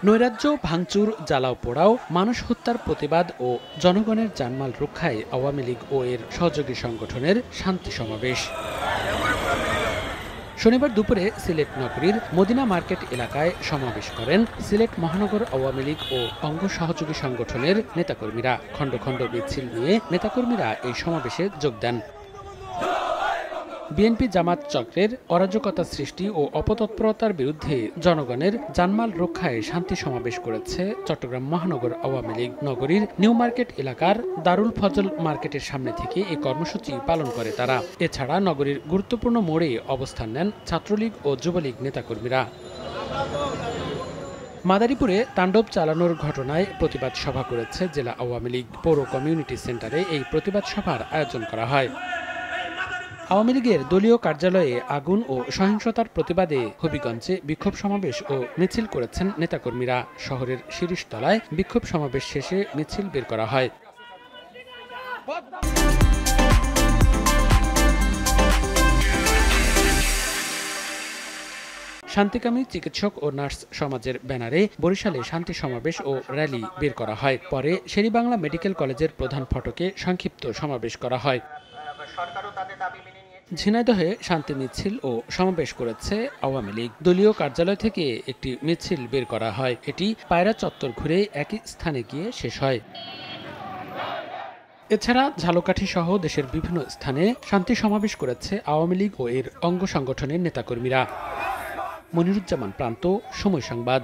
নৈরাজ্য, ভাঙচুর, জ্বালাও পোড়াও, মানুষ হত্যার প্রতিবাদ ও জনগণের জানমাল রক্ষায় আওয়ামী লীগ ও এর সহযোগী সংগঠনের শান্তি সমাবেশ। শনিবার দুপুরে সিলেট নগরীর মদিনা মার্কেট এলাকায় সমাবেশ করেন সিলেট মহানগর আওয়ামী লীগ ও অঙ্গ সহযোগী সংগঠনের নেতাকর্মীরা। খণ্ড খণ্ড মিছিল নিয়ে নেতাকর্মীরা এই সমাবেশে যোগ দেন। বিএনপি জামাত চক্রের অরাজকতা সৃষ্টি ও অপতৎপরতার বিরুদ্ধে জনগণের জানমাল রক্ষায় শান্তি সমাবেশ করেছে চট্টগ্রাম মহানগর আওয়ামী লীগ। নগরীর নিউ মার্কেট এলাকার দারুল ফজল মার্কেটের সামনে থেকে এই কর্মসূচি পালন করে তারা। এছাড়া নগরীর গুরুত্বপূর্ণ মোড়ে অবস্থান নেন ছাত্রলীগ ও যুবলীগ নেতাকর্মীরা। মাদারীপুরে তাণ্ডব চালানোর ঘটনায় প্রতিবাদ সভা করেছে জেলা আওয়ামী লীগ। পৌর কমিউনিটি সেন্টারে এই প্রতিবাদ সভার আয়োজন করা হয়। আওয়ামী লীগের দলীয় কার্যালয়ে আগুন ও সহিংসতার প্রতিবাদে হবিগঞ্জে বিক্ষোভ সমাবেশ ও মিছিল করেছেন নেতাকর্মীরা। শহরের শিরিষতলায় বিক্ষোভ সমাবেশ শেষে মিছিল বের করা হয়। শান্তিকামী চিকিৎসক ও নার্স সমাজের ব্যানারে বরিশালে শান্তি সমাবেশ ও র্যালি বের করা হয়। পরে শেরেবাংলা মেডিকেল কলেজের প্রধান ফটকে সংক্ষিপ্ত সমাবেশ করা হয়। ঝিনাইদহে শান্তি মিছিল ও সমাবেশ করেছে আওয়ামী লীগ। দলীয় কার্যালয় থেকে একটি মিছিল বের করা হয়। এটি পায়রা চত্বর ঘুরে একই স্থানে গিয়ে শেষ হয়। এছাড়া ঝালকাঠি সহ দেশের বিভিন্ন স্থানে শান্তি সমাবেশ করেছে আওয়ামী লীগ ও এর অঙ্গ সংগঠনের নেতাকর্মীরা। মনিরুজ্জামান প্রান্ত, সময় সংবাদ।